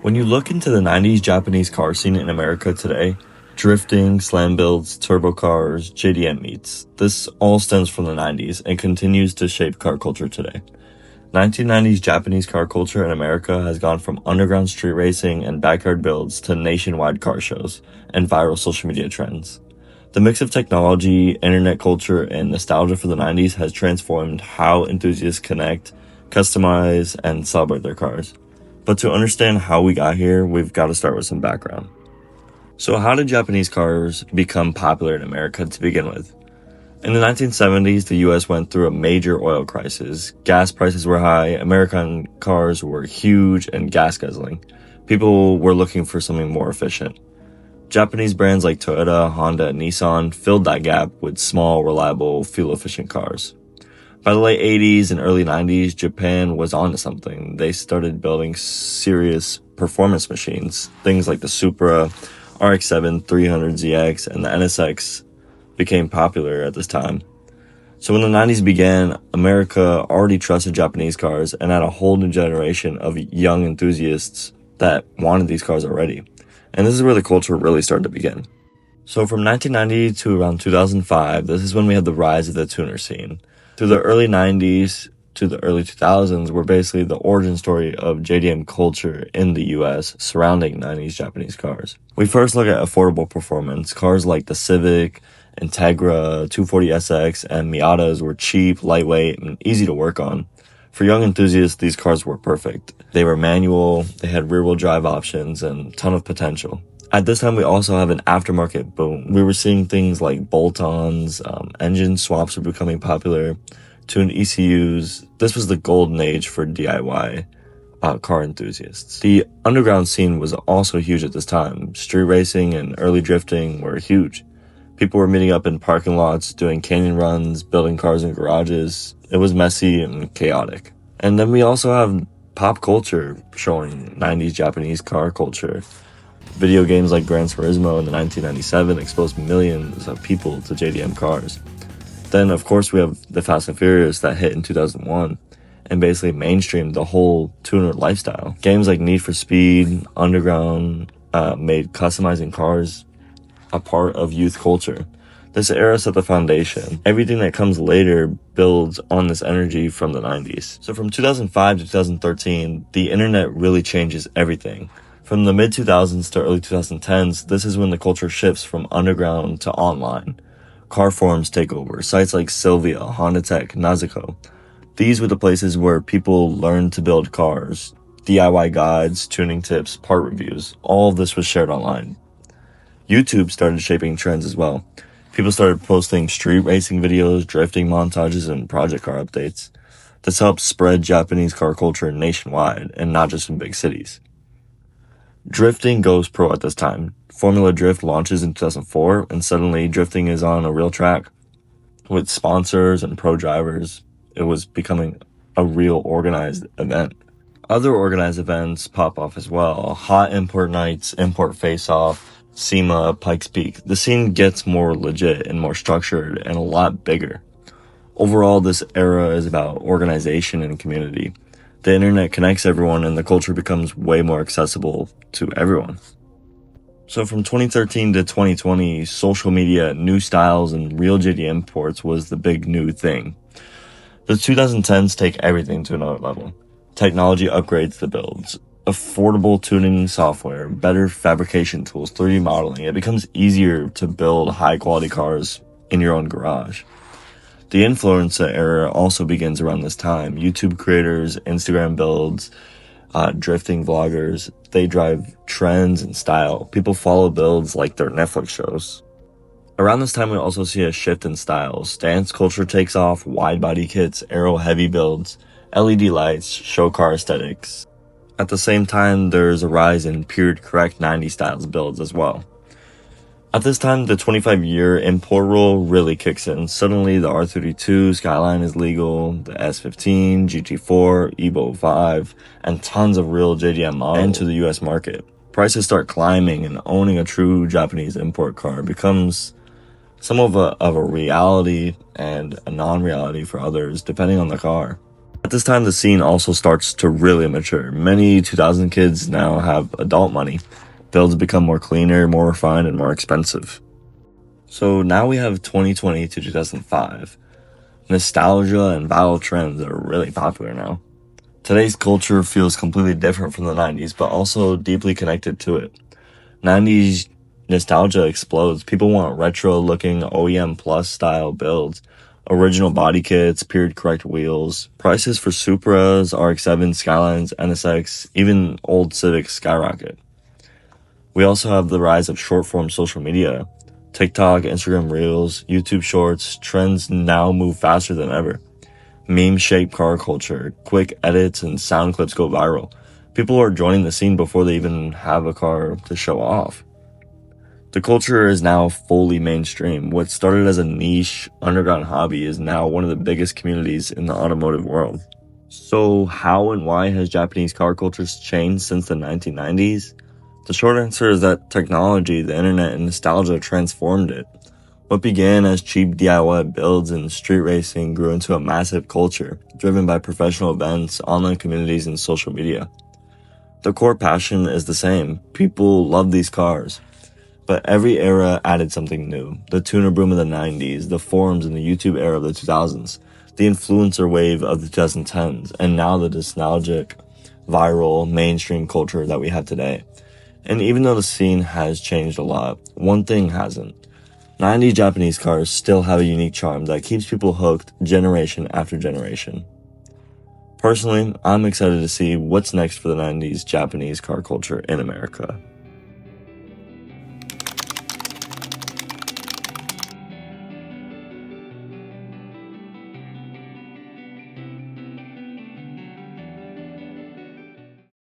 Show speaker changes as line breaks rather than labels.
When you look into the 90s Japanese car scene in America today, drifting, slam builds, turbo cars, JDM meets, this all stems from the 90s and continues to shape car culture today. 1990s Japanese car culture in America has gone from underground street racing and backyard builds to nationwide car shows and viral social media trends. The mix of technology, internet culture, and nostalgia for the 90s has transformed how enthusiasts connect, customize, and celebrate their cars. But to understand how we got here, we've got to start with some background. So how did Japanese cars become popular in America to begin with? In the 1970s, the US went through a major oil crisis. Gas prices were high, American cars were huge and gas guzzling. People were looking for something more efficient. Japanese brands like Toyota, Honda, and Nissan filled that gap with small, reliable, fuel-efficient cars. By the late 80s and early 90s, Japan was onto something. They started building serious performance machines. Things like the Supra, RX-7, 300ZX, and the NSX became popular at this time. So when the 90s began, America already trusted Japanese cars and had a whole new generation of young enthusiasts that wanted these cars already. And this is where the culture really started to begin. So from 1990 to around 2005, this is when we had the rise of the tuner scene. Through the early 90s to the early 2000s were basically the origin story of JDM culture in the US surrounding 90s Japanese cars. We first look at affordable performance. Cars like the Civic, Integra, 240SX, and Miatas were cheap, lightweight, and easy to work on. For young enthusiasts, these cars were perfect. They were manual, they had rear-wheel drive options, and a ton of potential. At this time, we also have an aftermarket boom. We were seeing things like bolt-ons, engine swaps were becoming popular, tuned ECUs. This was the golden age for DIY car enthusiasts. The underground scene was also huge at this time. Street racing and early drifting were huge. People were meeting up in parking lots, doing canyon runs, building cars in garages. It was messy and chaotic. And then we also have pop culture showing 90s Japanese car culture. Video games like Gran Turismo in 1997 exposed millions of people to JDM cars. Then, of course, we have the Fast and Furious that hit in 2001 and basically mainstreamed the whole tuner lifestyle. Games like Need for Speed, Underground, made customizing cars a part of youth culture. This era set the foundation. Everything that comes later builds on this energy from the 90s. So from 2005 to 2013, the internet really changes everything. From the mid-2000s to early 2010s, this is when the culture shifts from underground to online. Car forums take over. Sites like Sylvia, Honda Tech, Nazuko. These were the places where people learned to build cars. DIY guides, tuning tips, part reviews. All of this was shared online. YouTube started shaping trends as well. People started posting street racing videos, drifting montages, and project car updates. This helped spread Japanese car culture nationwide and not just in big cities. Drifting goes pro at this time. Formula Drift launches in 2004, and suddenly drifting is on a real track. With sponsors and pro drivers, it was becoming a real organized event. Other organized events pop off as well. Hot import nights, import face-off, SEMA, Pikes Peak. The scene gets more legit and more structured and a lot bigger. Overall, this era is about organization and community. The internet connects everyone and the culture becomes way more accessible to everyone. So from 2013 to 2020, social media, new styles, and real JD imports was the big new thing. The 2010s take everything to another level. Technology upgrades the builds. Affordable tuning software, better fabrication tools, 3D modeling. It becomes easier to build high-quality cars in your own garage. The influencer era also begins around this time. YouTube creators, Instagram builds, drifting vloggers, they drive trends and style. People follow builds like their Netflix shows. Around this time, we also see a shift in styles. Dance culture takes off, wide-body kits, aero-heavy builds, LED lights, show car aesthetics. At the same time, there's a rise in period correct 90s styles builds as well. At this time, the 25-year import rule really kicks in. Suddenly, the R32 Skyline is legal, the S15, GT4, Evo 5, and tons of real JDM models enter the US market. Prices start climbing, and owning a true Japanese import car becomes some of a reality and a non-reality for others, depending on the car. At this time, the scene also starts to really mature. Many 2000 kids now have adult money. Builds become more cleaner, more refined, and more expensive. So now we have 2020 to 2005. Nostalgia and viral trends are really popular now. Today's culture feels completely different from the 90s, but also deeply connected to it. 90s nostalgia explodes. People want retro-looking OEM Plus style builds, original body kits, period-correct wheels. Prices for Supras, RX-7, Skylines, NSX, even old Civics skyrocket. We also have the rise of short-form social media. TikTok, Instagram Reels, YouTube Shorts. Trends now move faster than ever. Meme-shaped car culture, quick edits and sound clips go viral. People are joining the scene before they even have a car to show off. The culture is now fully mainstream. What started as a niche, underground hobby is now one of the biggest communities in the automotive world. So how and why has Japanese car culture changed since the 1990s? The short answer is that technology, the internet, and nostalgia transformed it. What began as cheap DIY builds and street racing grew into a massive culture, driven by professional events, online communities, and social media. The core passion is the same. People love these cars. But every era added something new. The tuner boom of the 90s, the forums in the YouTube era of the 2000s, the influencer wave of the 2010s, and now the nostalgic, viral, mainstream culture that we have today. And even though the scene has changed a lot, one thing hasn't. 90 Japanese cars still have a unique charm that keeps people hooked generation after generation. Personally, I'm excited to see what's next for the 90s Japanese car culture in America.